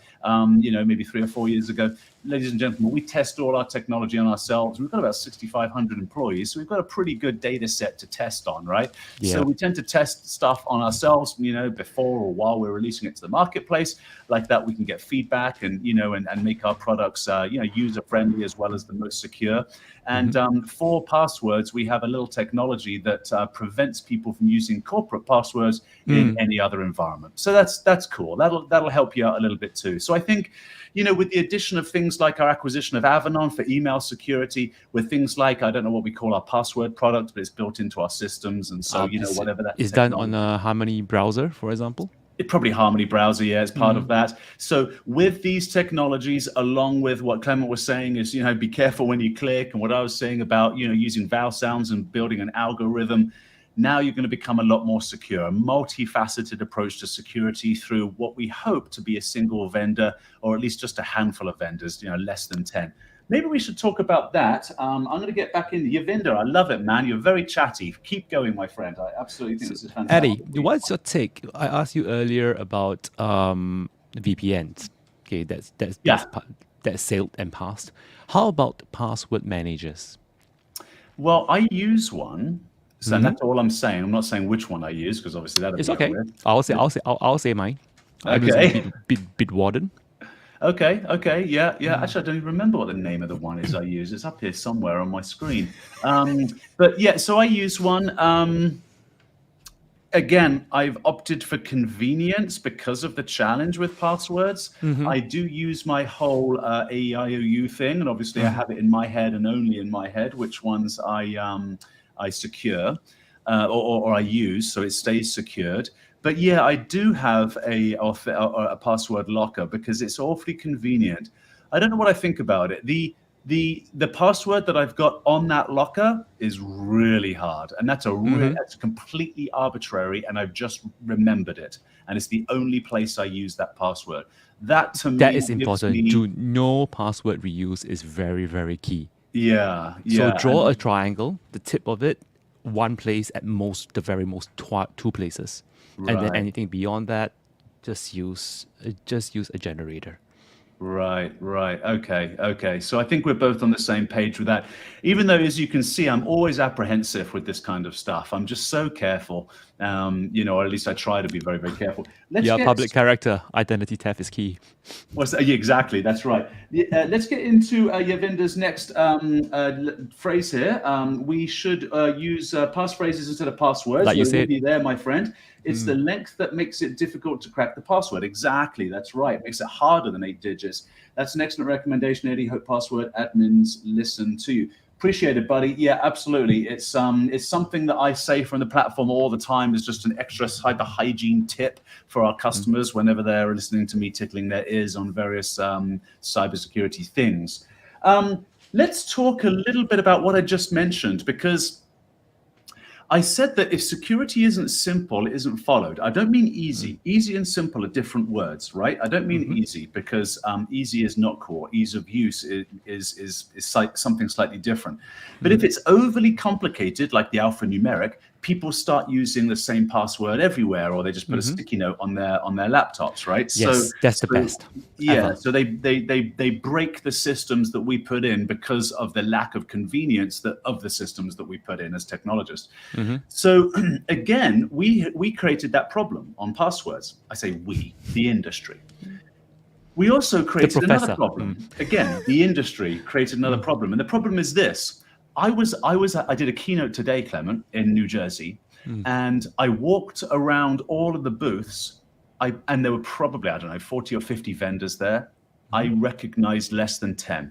you know, maybe 3 or 4 years ago. Ladies and gentlemen, we test all our technology on ourselves. We've got about 6,500 employees, so we've got a pretty good data set to test on, right? Yeah. So we tend to test stuff on ourselves, you know, before or while we're releasing it to the marketplace. Like that, we can get feedback and, you know, and make our products, you know, user-friendly as well as the most secure. And for passwords, we have a little technology that prevents people from using corporate passwords in any other environment. So that's cool. That'll help you out a little bit too. So I think, you know, with the addition of things like our acquisition of Avanon for email security, with things like, I don't know what we call our password product, but it's built into our systems. And so, you know, whatever that is done on a Harmony browser, for example. It probably Harmony browser, yeah, is part of that. So with these technologies, along with what Clement was saying is, you know, be careful when you click, and what I was saying about, you know, using vowel sounds and building an algorithm, now you're going to become a lot more secure, a multifaceted approach to security through what we hope to be a single vendor, or at least just a handful of vendors, you know, less than 10. Maybe we should talk about that. I'm going to get back into Yavinder. I love it, man. You're very chatty. Keep going, my friend. I absolutely think this is fantastic. Eddie, what's your take? I asked you earlier about VPNs. Okay, that's sailed and passed. How about password managers? Well, I use one. So that's all I'm saying. I'm not saying which one I use, because obviously that'll It's be okay. weird. I'll say mine. I'm using Bitwarden. Okay, yeah. Actually, I don't even remember what the name of the one is I use. It's up here somewhere on my screen. But yeah, so I use one. Again, I've opted for convenience because of the challenge with passwords. I do use my whole AEIOU thing, and obviously I have it in my head and only in my head, which ones I secure or I use, so it stays secured. But yeah, I do have a password locker because it's awfully convenient. I don't know what I think about it. The password that I've got on that locker is really hard, and that's that's completely arbitrary, and I've just remembered it, and it's the only place I use that password. That to me, that is important. To know password reuse is very, very key. Yeah. So draw a triangle, the tip of it, one place at most, the very most, 2 places. Right. And then anything beyond that, just use a generator. Right. Okay. So I think we're both on the same page with that. Even though, as you can see, I'm always apprehensive with this kind of stuff. I'm just so careful, you know, or at least I try to be very, very careful. Public character. Identity theft is key. Yeah, exactly. That's right. Let's get into Yavinder's next phrase here. We should use passphrases instead of passwords. Like you said. There, my friend. It's the length that makes it difficult to crack the password. Exactly. That's right. It makes it harder than 8 digits. That's an excellent recommendation, Eddie. Hope password admins listen to you. Appreciate it, buddy. Yeah, absolutely. It's something that I say from the platform all the time. Is just an extra cyber hygiene tip for our customers whenever they're listening to me tickling their ears on various cybersecurity things. Let's talk a little bit about what I just mentioned, because I said that if security isn't simple, it isn't followed. I don't mean easy. Easy and simple are different words, right? I don't mean easy, because easy is not core. Ease of use is something slightly different. But if it's overly complicated, like the alphanumeric, people start using the same password everywhere, or they just put a sticky note on their laptops, right? Yes, that's the best. Yeah, ever. so they break the systems that we put in because of the lack of convenience of the systems that we put in as technologists. So again, we created that problem on passwords. I say we, the industry. We also created another problem. Again, the industry created another problem, and the problem is this. I did a keynote today, Clement, in New Jersey, and I walked around all of the booths. And there were probably, I don't know, 40 or 50 vendors there. I recognized less than 10.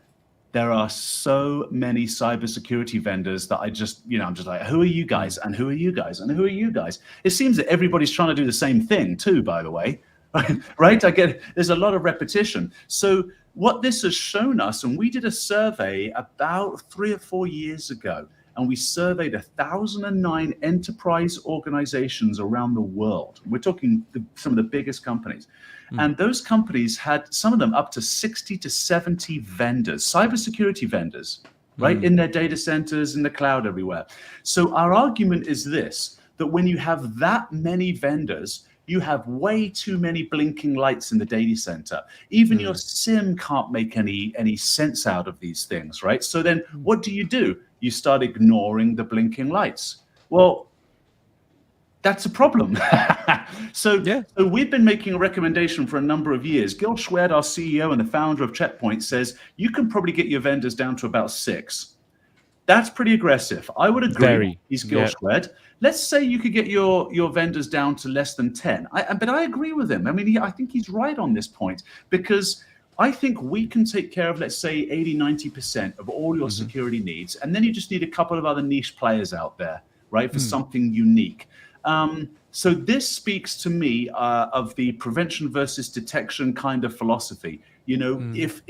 There are so many cybersecurity vendors that I'm just like, who are you guys? And who are you guys? And who are you guys? It seems that everybody's trying to do the same thing too, by the way, right? There's a lot of repetition. So what this has shown us, and we did a survey about 3 or 4 years ago, and we surveyed 1,009 enterprise organizations around the world. We're talking some of the biggest companies. And those companies had, some of them, up to 60 to 70 vendors, cybersecurity vendors, right, in their data centers, in the cloud, everywhere. So our argument is this, that when you have that many vendors, you have way too many blinking lights in the data center. Even your SIM can't make any sense out of these things, right? So then what do? You start ignoring the blinking lights. Well, that's a problem. So we've been making a recommendation for a number of years. Gil Schwed, our CEO and the founder of Checkpoint, says you can probably get your vendors down to about 6. That's pretty aggressive. I would agree. He's Gil Schwed. Let's say you could get your vendors down to less than 10. But I agree with him. I mean, I think he's right on this point, because I think we can take care of, let's say, 80, 90% of all your security needs. And then you just need a couple of other niche players out there, right, for something unique. So this speaks to me of the prevention versus detection kind of philosophy. You know, if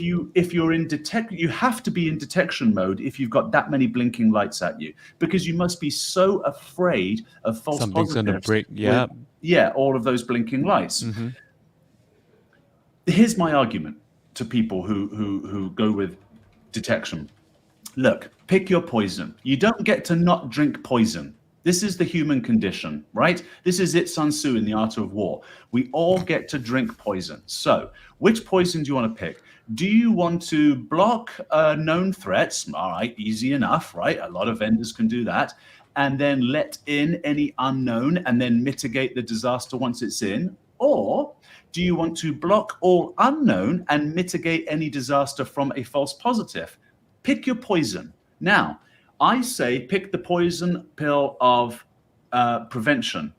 you're in you have to be in detection mode if you've got that many blinking lights at you, because you must be so afraid of false Something's positives. Gonna break. All of those blinking lights. Here's my argument to people who go with detection. Look, pick your poison. You don't get to not drink poison. This is the human condition, right? This is it, Sun Tzu in The Art of War. We all get to drink poison. So which poison do you want to pick? Do you want to block known threats? All right, easy enough, right? A lot of vendors can do that. And then let in any unknown and then mitigate the disaster once it's in? Or do you want to block all unknown and mitigate any disaster from a false positive? Pick your poison. Now, I say pick the poison pill of prevention.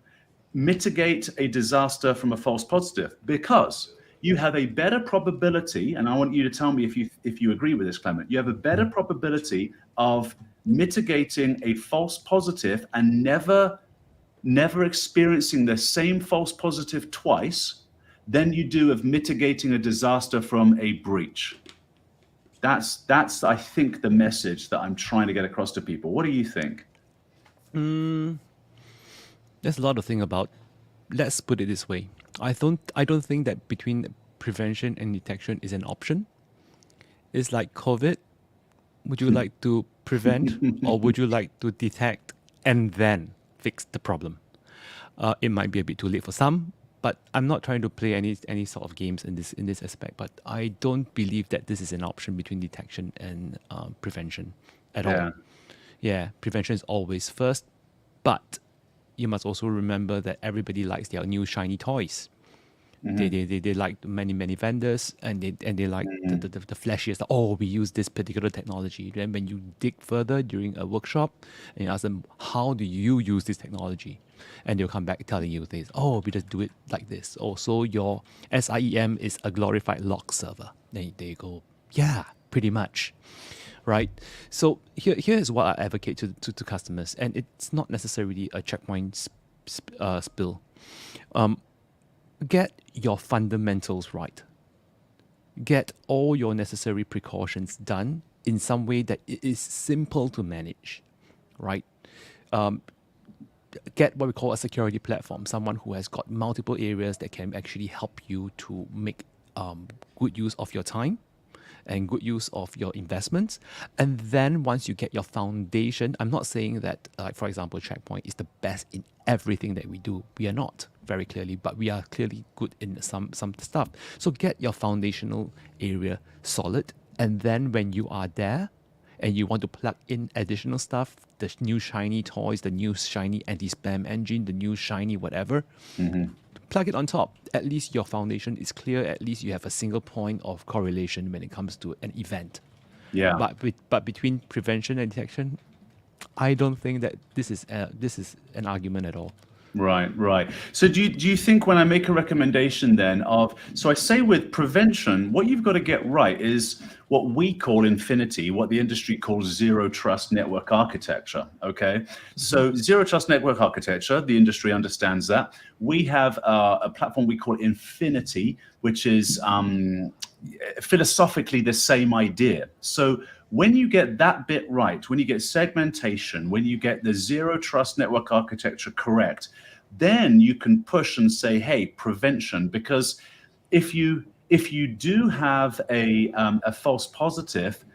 Mitigate a disaster from a false positive, because you have a better probability, and I want you to tell me if you agree with this, Clement, you have a better probability of mitigating a false positive and never experiencing the same false positive twice than you do of mitigating a disaster from a breach. That's I think the message that I'm trying to get across to people. What do you think? There's a lot to think about. Let's put it this way. I don't think that between prevention and detection is an option. It's like COVID. Would you like to prevent or would you like to detect and then fix the problem? It might be a bit too late for some, but I'm not trying to play any sort of games in this aspect. But I don't believe that this is an option between detection and prevention at all. Yeah, prevention is always first, but you must also remember that everybody likes their new shiny toys. They like many vendors, and they like the flashiest. Oh, we use this particular technology. Then when you dig further during a workshop and you ask them, how do you use this technology? And they'll come back telling you things. Oh, we just do it like this. Oh, so your SIEM is a glorified log server. Then they go, yeah, pretty much. Right? So here is what I advocate to customers, and it's not necessarily a checkpoint spill. Get your fundamentals right. Get all your necessary precautions done in some way that it is simple to manage, right? Get what we call a security platform, someone who has got multiple areas that can actually help you to make good use of your time and good use of your investments. And then once you get your foundation, I'm not saying that, for example, Checkpoint is the best in everything that we do. We are not, very clearly, but we are clearly good in some stuff. So get your foundational area solid. And then when you are there and you want to plug in additional stuff, the new shiny toys, the new shiny anti-spam engine, the new shiny whatever, plug it on top. At least your foundation is clear. At least you have a single point of correlation when it comes to an event, Yeah. But between prevention and detection, I don't think that this is an argument at all. Right. So do you think when I make a recommendation then so I say with prevention, what you've got to get right is what we call infinity, what the industry calls zero trust network architecture. Okay. So zero trust network architecture, the industry understands that. We have a platform we call Infinity, which is philosophically the same idea. So when you get that bit right, when you get segmentation, when you get the zero trust network architecture correct, then you can push and say, hey, prevention, because if you do have a false positive,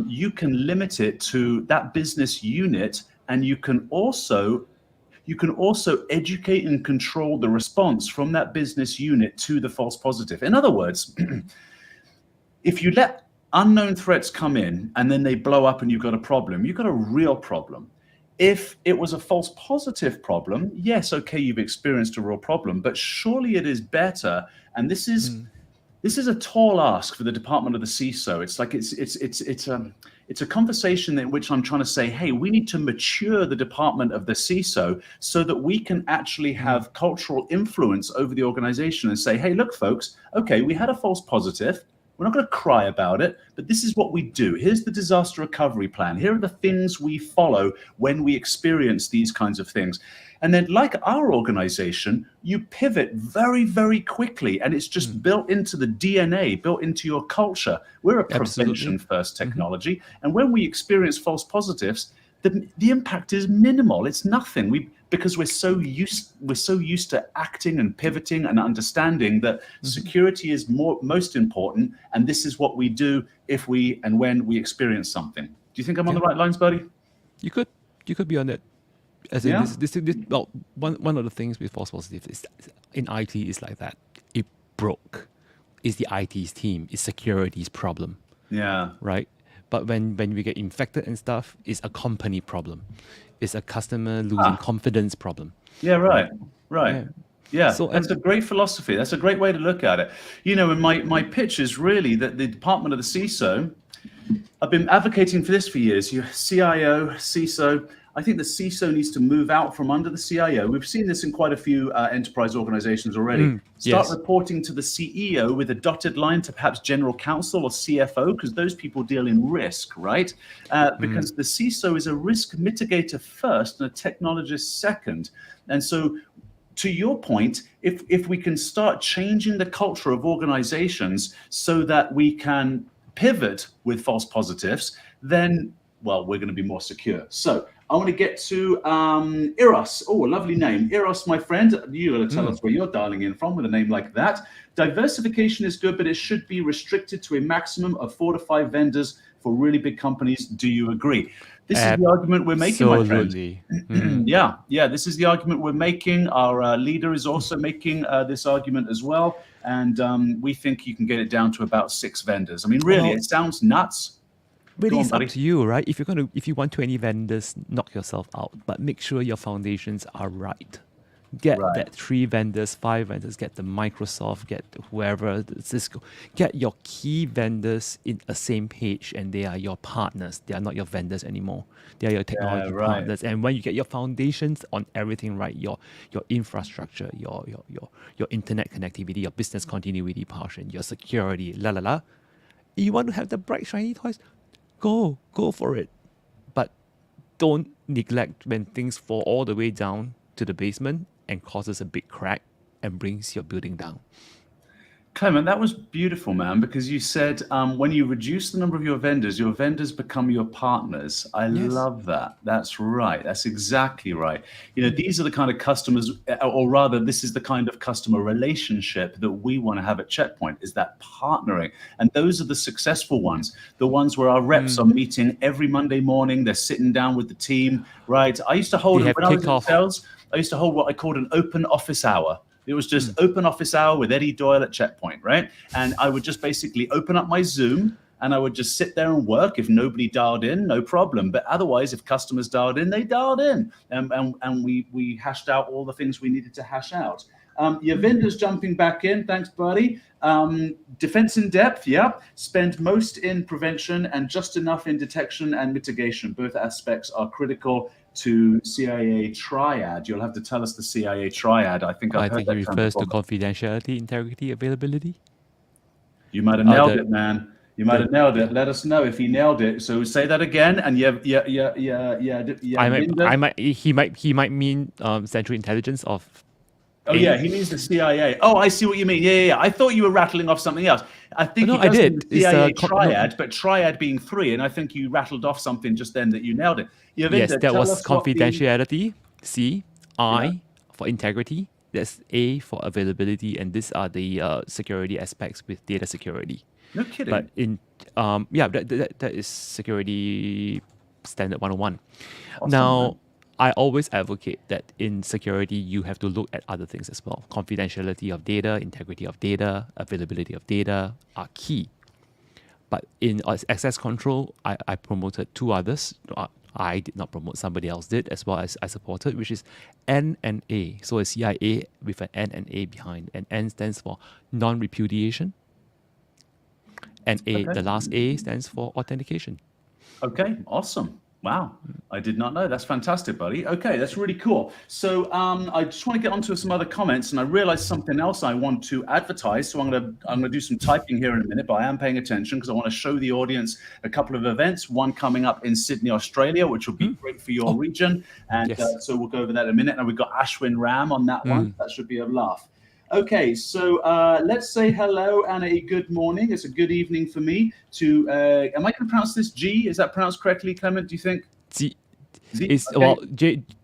you can limit it to that business unit, and you can also educate and control the response from that business unit to the false positive. In other words, if you let unknown threats come in and then they blow up and you've got a problem, you've got a real problem. If it was a false positive problem, yes, okay, you've experienced a real problem, but surely it is better. And this is a tall ask for the department of the CISO. It's like it's a conversation in which I'm trying to say, hey, we need to mature the department of the CISO so that we can actually have cultural influence over the organization and say, hey, look, folks, okay, we had a false positive. We're not going to cry about it, but this is what we do. Here's the disaster recovery plan. Here are the things we follow when we experience these kinds of things. And then, like our organization, you pivot very, very quickly, and it's just built into the DNA, built into your culture. We're a prevention-first technology, and when we experience false positives, the impact is minimal. It's nothing. Because we're so used to acting and pivoting and understanding that security is most important, and this is what we do if we and when we experience something. Do you think I'm on the right lines, buddy? You could be on it. As in this well, one of the things with false positive is in IT is like that. It broke. It's the IT's team. It's security's problem. Yeah. Right. But when we get infected and stuff, it's a company problem. It's a customer losing confidence problem. Yeah, right. Yeah, So, that's a great philosophy. That's a great way to look at it. And my pitch is really that the department of the CISO, I've been advocating for this for years. Your CIO, CISO, I think the CISO needs to move out from under the CIO. We've seen this in quite a few enterprise organizations already. Start reporting to the CEO with a dotted line to perhaps general counsel or CFO, because those people deal in risk, right? Because the CISO is a risk mitigator first and a technologist second. And so to your point, if we can start changing the culture of organizations so that we can pivot with false positives, then, well, we're going to be more secure. So I want to get to Eros. Oh, a lovely name. Eros, my friend. You got to tell us where you're dialing in from with a name like that. Diversification is good, but it should be restricted to a maximum of 4 to 5 vendors for really big companies. Do you agree? This is the argument we're making, my friend. Yeah, this is the argument we're making. Our leader is also making this argument as well. And we think you can get it down to about 6 vendors. I mean, really, it sounds nuts. Really, it's up to you, right? If you want 20 vendors, knock yourself out. But make sure your foundations are right. Get that 3 vendors, 5 vendors. Get the Microsoft, get whoever, Cisco. Get your key vendors in a same page, and they are your partners. They are not your vendors anymore. They are your technology partners. And when you get your foundations on everything right, your infrastructure, your internet connectivity, your business continuity portion, your security, you want to have the bright shiny toys. Go for it. But don't neglect when things fall all the way down to the basement and causes a big crack and brings your building down. Clement, that was beautiful, man, because you said when you reduce the number of your vendors become your partners. I love that. That's right. That's exactly right. These are the kind of customers, or rather, this is the kind of customer relationship that we want to have at Checkpoint, is that partnering. And those are the successful ones, the ones where our reps are meeting every Monday morning. They're sitting down with the team, right? I used to hold, when I was in sales, I used to hold what I called an open office hour. It was just open office hour with Eddie Doyle at Checkpoint, right? And I would just basically open up my Zoom and I would just sit there and work. If nobody dialed in, no problem. But otherwise, if customers dialed in, they dialed in. And we hashed out all the things we needed to hash out. Yavinder's jumping back in. Thanks, buddy. Defense in depth, yep. Spend most in prevention and just enough in detection and mitigation. Both aspects are critical to CIA Triad. You'll have to tell us the CIA Triad. I think I've heard he that term refers to before. confidentiality, integrity, availability. You might have nailed it, man. You might have nailed it. Let us know if he nailed it. So say that again, and He might mean Central Intelligence of. Oh yeah, he means the CIA. Oh, I see what you mean. Yeah. I thought you were rattling off something else. I think No, he does I mean did. the CIA It's, Triad, but Triad being 3, and I think you rattled off something just then that you nailed it. Yavinda, Yes, that tell was us what the- confidentiality. C, I for integrity. That's A for availability, and these are the security aspects with data security. No kidding. But in that is security standard 101. Awesome, Now, man. I always advocate that in security you have to look at other things as well. Confidentiality of data, integrity of data, availability of data are key. But in access control, I promoted 2 others. I did not promote, somebody else did, as well as I supported, which is N and A. So a CIA with an N and A behind. And N stands for non-repudiation. And A, the last A stands for authentication. Okay, awesome. Wow, I did not know. That's fantastic, buddy. Okay, that's really cool. So I just want to get onto some other comments, and I realized something else I want to advertise. So I'm gonna do some typing here in a minute, but I am paying attention because I want to show the audience a couple of events. One coming up in Sydney, Australia, which will be great for your region, and so we'll go over that in a minute. And we've got Ashwin Ram on that one. That should be a laugh. Okay, so let's say hello and a good morning. It's a good evening for me to, am I going to pronounce this G? Is that pronounced correctly, Clement, do you think? Z. Z? It's, Okay. well,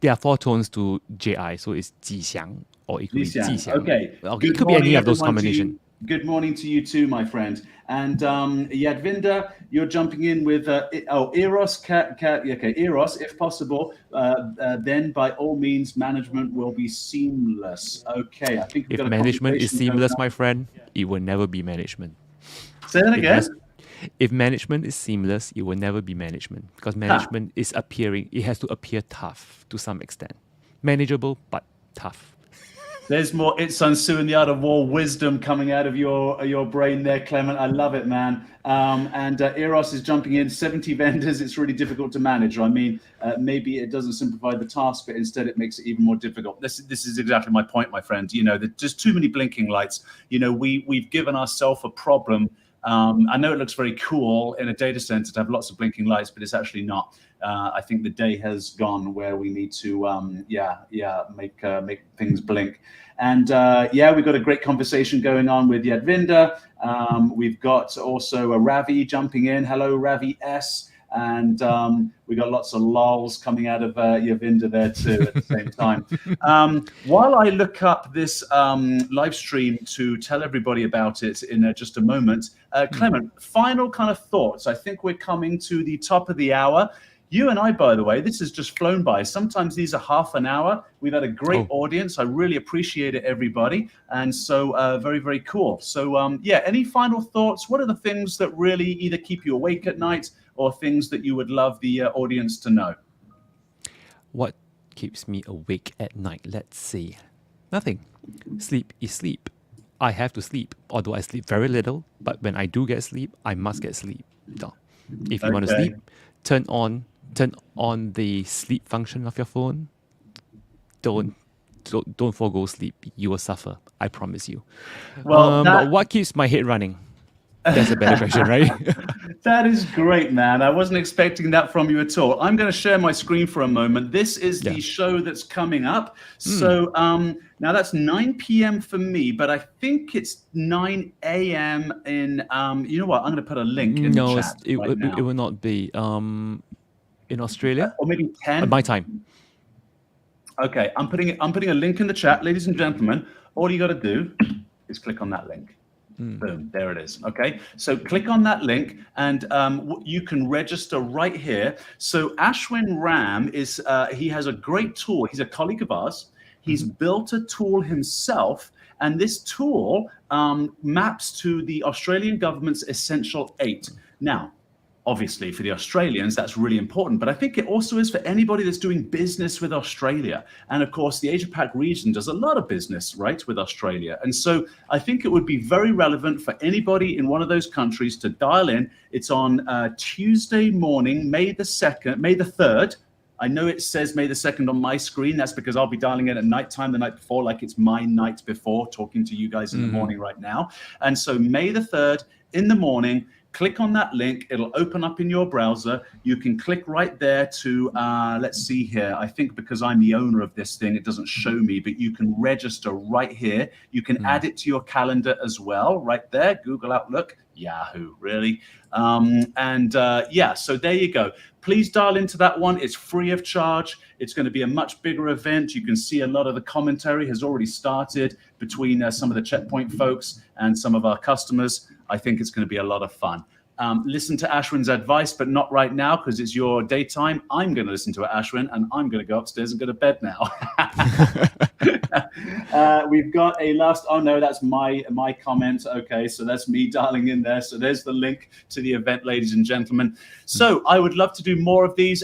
there are 4 tones to JI, so it's Jixiang or it could be Jixiang. Jixiang. Okay. It could be any of those combinations. Good morning to you too, my friend. And Yadvinda, you're jumping in with Eros. Okay, Eros. If possible, then by all means, management will be seamless. Okay, I think we've got If a management is conversation seamless, going on. my friend, it will never be management. Say that again. If management is seamless, it will never be management because management is appearing. It has to appear tough to some extent, manageable but tough. There's more It's Sun Tzu and the Art of War wisdom coming out of your brain there, Clement. I love it, man. And Eros is jumping in. 70 vendors. It's really difficult to manage. I mean, maybe it doesn't simplify the task, but instead it makes it even more difficult. This is exactly my point, my friend. You know, there's just too many blinking lights. You know, we've given ourselves a problem. I know it looks very cool in a data center to have lots of blinking lights, but it's actually not. I think the day has gone where we need to, make things blink. And we've got a great conversation going on with Yadvinda. We've got also a Ravi jumping in. Hello, Ravi S. And we got lots of lols coming out of Yavinda there too at the same time. While I look up this live stream to tell everybody about it in just a moment, Clement, final kind of thoughts. I think we're coming to the top of the hour. You and I, by the way, this has just flown by. Sometimes these are half an hour. We've had a great audience. I really appreciate it, everybody. And so very, very cool. So any final thoughts? What are the things that really either keep you awake at night or things that you would love the audience to know? What keeps me awake at night? Let's see. Nothing. Sleep is sleep. I have to sleep, although I sleep very little. But when I do get sleep, I must get sleep. So, if you want to sleep, turn on the sleep function of your phone. Don't forgo sleep. You will suffer. I promise you. Well, but what keeps my head running? That's a better question, right? That is great, man. I wasn't expecting that from you at all. I'm going to share my screen for a moment. This is the show that's coming up. So now that's 9 p.m. for me, but I think it's 9 a.m. in, you know what? I'm going to put a link in the chat it will not be. In Australia? Or maybe 10? My time. Okay, I'm putting a link in the chat. Ladies and gentlemen, all you got to do is click on that link. Boom, there it is. Okay, so click on that link and you can register right here. So Ashwin Ram he has a great tool. He's a colleague of ours. He's built a tool himself, and this tool maps to the Australian government's Essential 8. Now, obviously for the Australians, that's really important, but I think it also is for anybody that's doing business with Australia. And of course, the Asia Pac region does a lot of business, right, with Australia. And so I think it would be very relevant for anybody in one of those countries to dial in. It's on Tuesday morning, May the 3rd. I know it says May the 2nd on my screen. That's because I'll be dialing in at nighttime the night before, like it's my night before, talking to you guys in the morning right now. And so May the 3rd in the morning, click on that link. It'll open up in your browser. You can click right there to, let's see here. I think because I'm the owner of this thing, it doesn't show me, but you can register right here. You can add it to your calendar as well, right there. Google Outlook, Yahoo, really. Yeah, so there you go. Please dial into that one. It's free of charge. It's going to be a much bigger event. You can see a lot of the commentary has already started between some of the Checkpoint folks and some of our customers. I think it's going to be a lot of fun. Listen to Ashwin's advice, but not right now because it's your daytime. I'm going to listen to Ashwin, and I'm going to go upstairs and go to bed now. We've got a last. Oh no, that's my comment. Okay, so that's me dialing in there. So there's the link to the event, ladies and gentlemen. So I would love to do more of these.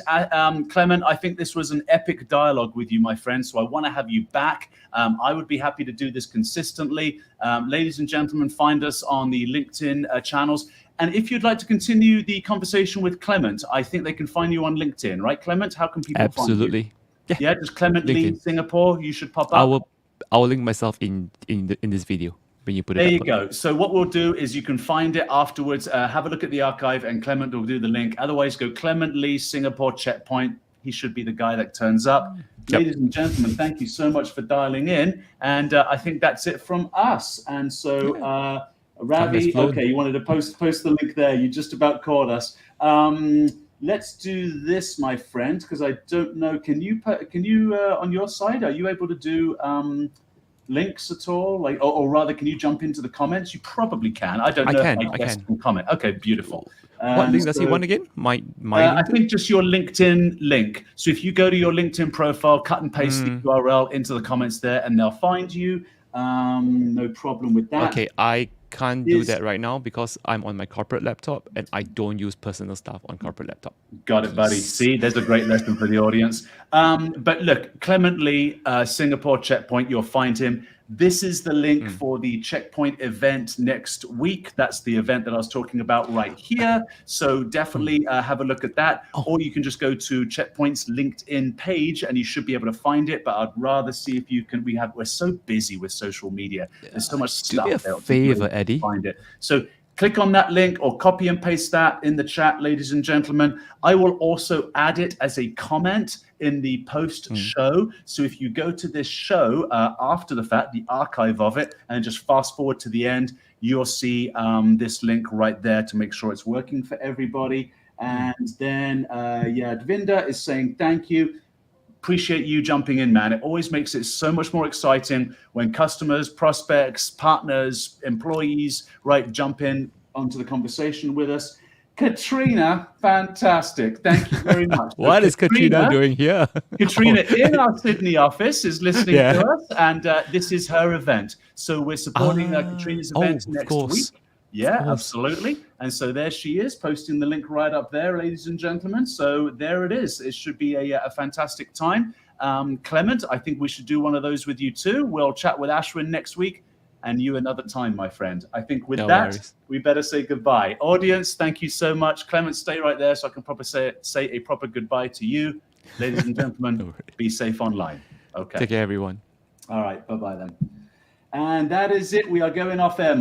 Clement, I think this was an epic dialogue with you, my friend. So I want to have you back. I would be happy to do this consistently. Ladies and gentlemen, find us on the LinkedIn channels. And if you'd like to continue the conversation with Clement, I think they can find you on LinkedIn, right, Clement? How can people Absolutely. find you? Yeah, just Clement Lee, Singapore. You should pop up. I'll link myself in this video when you put it. There you go. So what we'll do is you can find it afterwards. Have a look at the archive, and Clement will do the link. Otherwise, go Clement Lee, Singapore Checkpoint. He should be the guy that turns up. Yep. Ladies and gentlemen, thank you so much for dialing in. And I think that's it from us. And so. Ravi, okay, you wanted to post the link there. You just about caught us. Let's do this, my friend, because I don't know. Can you on your side, are you able to do links at all? Like, or rather, can you jump into the comments? You probably can. I don't know. I can comment. Okay, beautiful. What link does he want again? My I think just your LinkedIn link. So if you go to your LinkedIn profile, cut and paste the URL into the comments there, and they'll find you. No problem with that. Okay, I can't do that right now because I'm on my corporate laptop and I don't use personal stuff on corporate laptop. Got it, buddy. See, there's a great lesson for the audience. But look, Clement Lee, Singapore Checkpoint, you'll find him. This is the link for the Checkpoint event next week. That's the event that I was talking about right here. So definitely have a look at that. Or you can just go to Checkpoint's LinkedIn page and you should be able to find it. But I'd rather see if you can. We're so busy with social media. There's so much stuff. Do me a favor, Eddie. Find it. So click on that link or copy and paste that in the chat, ladies and gentlemen. I will also add it as a comment in the post show. So if you go to this show after the fact, the archive of it, and just fast forward to the end, you'll see this link right there to make sure it's working for everybody. And then, Dvinda is saying thank you. Appreciate you jumping in, man. It always makes it so much more exciting when customers, prospects, partners, employees, right, jump in onto the conversation with us. Katrina, fantastic. Thank you very much. What is Katrina doing here? Katrina in our Sydney office is listening to us, and this is her event. So we're supporting Katrina's event next week. Yeah, absolutely. And so there she is, posting the link right up there, ladies and gentlemen. So there it is. It should be a fantastic time. Clement, I think we should do one of those with you too. We'll chat with Ashwin next week and you another time, my friend. I think with we better say goodbye. Audience, thank you so much. Clement, stay right there so I can say a proper goodbye to you. Ladies and gentlemen, be safe online. Okay. Take care, everyone. All right. Bye-bye then. And that is it. We are going off air.